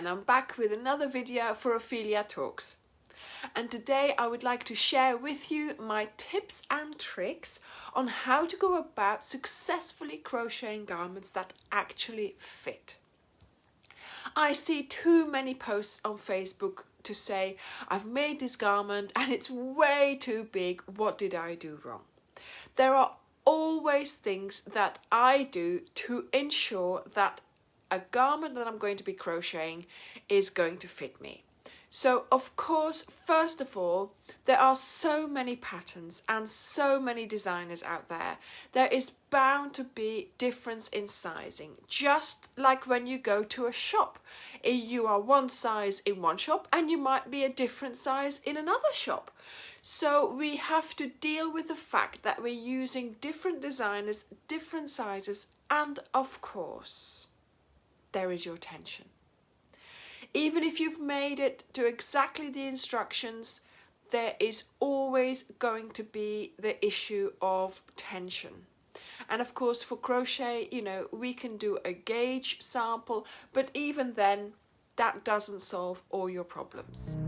and I'm back with another video for Ophelia Talks. And today I would like to share with you my tips and tricks on how to go about successfully crocheting garments that actually fit. I see too many posts on Facebook to say, I've made this garment and it's way too big, what did I do wrong? There are always things that I do to ensure that a garment that I'm going to be crocheting is going to fit me. So of course, first of all, there are so many patterns and so many designers out there. There is bound to be difference in sizing, just like when you go to a shop. You are one size in one shop and you might be a different size in another shop. So we have to deal with the fact that we're using different designers, different sizes, and of course, there is your tension. Even if you've made it to exactly the instructions, there is always going to be the issue of tension. And of course, for crochet, we can do a gauge sample, but even then, that doesn't solve all your problems.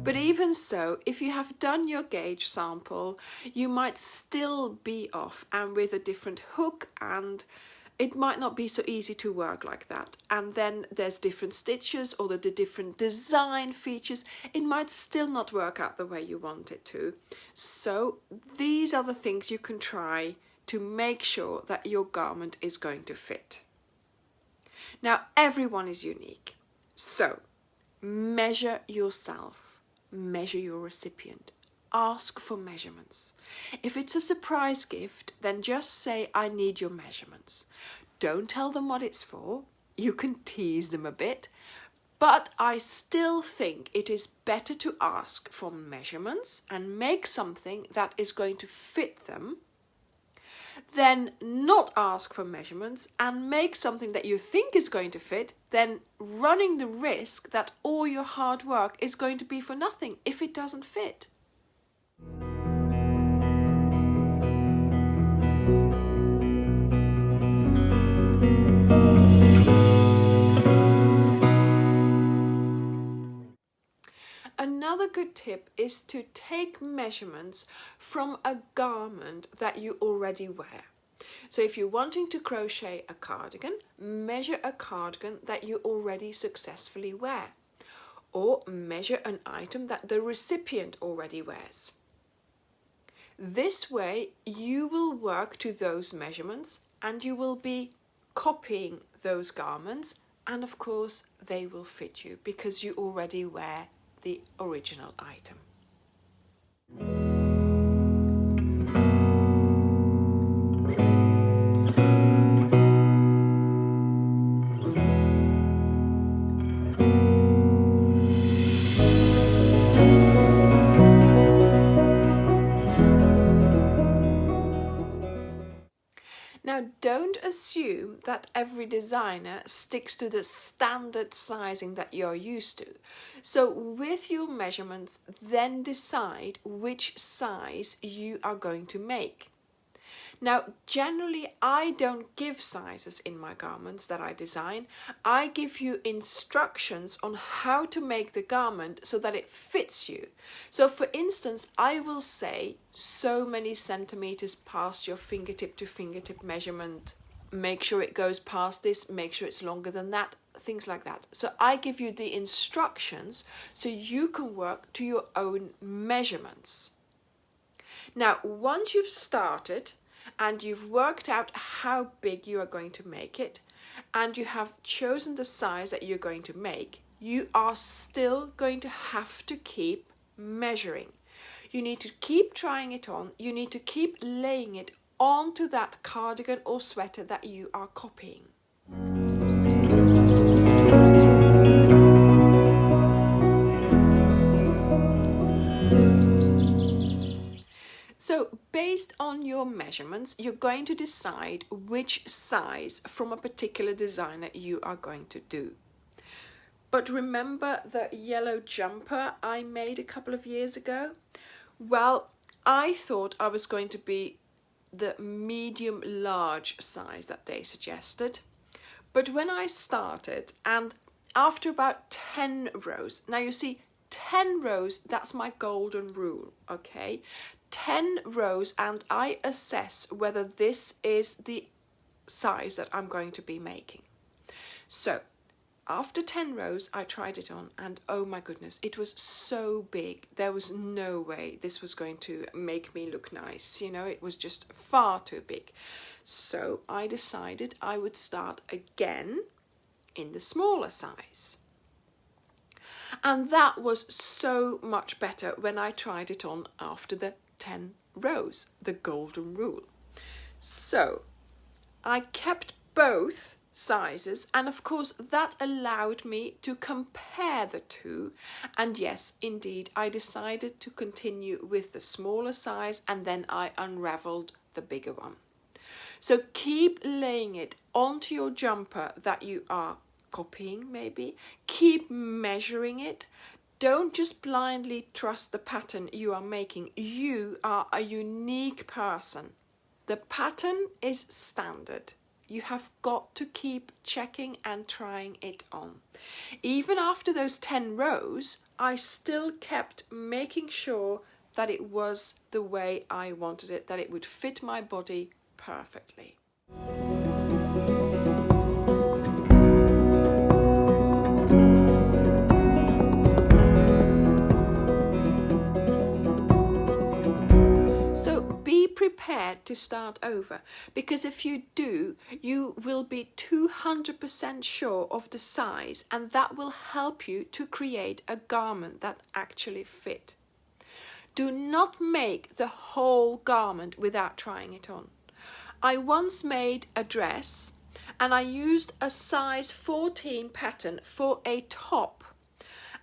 But even so, if you have done your gauge sample, you might still be off and with a different hook, and it might not be so easy to work like that. And then there's different stitches or the different design features. It might still not work out the way you want it to. So these are the things you can try to make sure that your garment is going to fit. Now, everyone is unique. So measure yourself. Measure your recipient. Ask for measurements. If it's a surprise gift, then just say, I need your measurements. Don't tell them what it's for. You can tease them a bit. But I still think it is better to ask for measurements and make something that is going to fit them than not ask for measurements and make something that you think is going to fit, then running the risk that all your hard work is going to be for nothing if it doesn't fit. Another good tip is to take measurements from a garment that you already wear. So if you're wanting to crochet a cardigan, measure a cardigan that you already successfully wear. Or measure an item that the recipient already wears. This way you will work to those measurements and you will be copying those garments, and of course they will fit you because you already wear the original item. Now, don't assume that every designer sticks to the standard sizing that you're used to. So with your measurements, then decide which size you are going to make. Now, generally, I don't give sizes in my garments that I design. I give you instructions on how to make the garment so that it fits you. So, for instance, I will say so many centimeters past your fingertip to fingertip measurement. Make sure it goes past this, make sure it's longer than that, things like that. So I give you the instructions so you can work to your own measurements. Now, once you've started, and you've worked out how big you are going to make it, and you have chosen the size that you're going to make, you are still going to have to keep measuring. You need to keep trying it on. You need to keep laying it onto that cardigan or sweater that you are copying. So based on your measurements, you're going to decide which size from a particular designer you are going to do. But remember the yellow jumper I made a couple of years ago? Well, I thought I was going to be the medium large size that they suggested. But when I started, and after about 10 rows, now you see 10 rows, that's my golden rule, okay? 10 rows and I assess whether this is the size that I'm going to be making. So after 10 rows, I tried it on and oh my goodness, it was so big. There was no way this was going to make me look nice. You know, it was just far too big. So I decided I would start again in the smaller size. And that was so much better when I tried it on after the 10 rows, the golden rule. So I kept both sizes, and of course that allowed me to compare the two, and yes, indeed, I decided to continue with the smaller size and then I unraveled the bigger one. So keep laying it onto your jumper that you are copying maybe, keep measuring it. Don't just blindly trust the pattern you are making. You are a unique person. The pattern is standard. You have got to keep checking and trying it on. Even after those 10 rows, I still kept making sure that it was the way I wanted it, that it would fit my body perfectly. Prepared to start over, because if you do, you will be 200% sure of the size, and that will help you to create a garment that actually fit. Do not make the whole garment without trying it on. I once made a dress and I used a size 14 pattern for a top,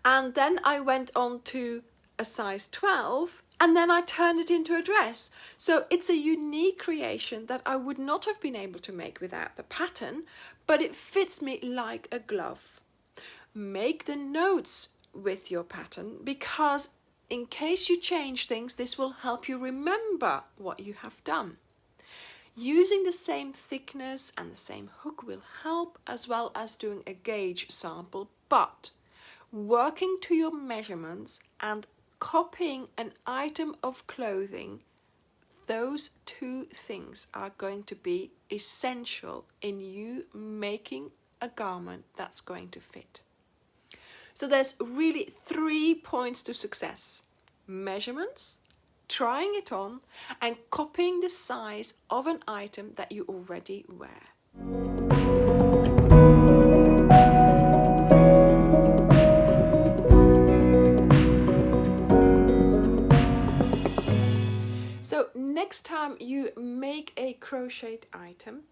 and then I went on to a size 12 and then I turned it into a dress. So it's a unique creation that I would not have been able to make without the pattern, but it fits me like a glove. Make the notes with your pattern, because in case you change things, this will help you remember what you have done. Using the same thickness and the same hook will help, as well as doing a gauge sample, but working to your measurements and copying an item of clothing, those two things are going to be essential in you making a garment that's going to fit. So there's really 3 points to success: measurements, trying it on, and copying the size of an item that you already wear. So next time you make a crocheted item,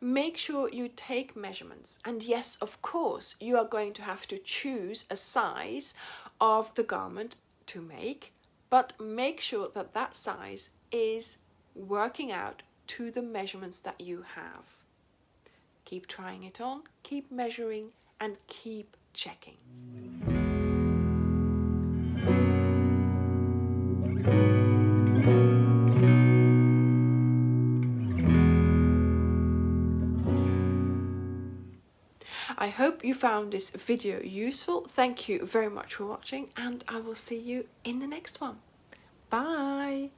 make sure you take measurements. And yes, of course, you are going to have to choose a size of the garment to make, but make sure that that size is working out to the measurements that you have. Keep trying it on, keep measuring, and keep checking. I hope you found this video useful. Thank you very much for watching, and I will see you in the next one. Bye!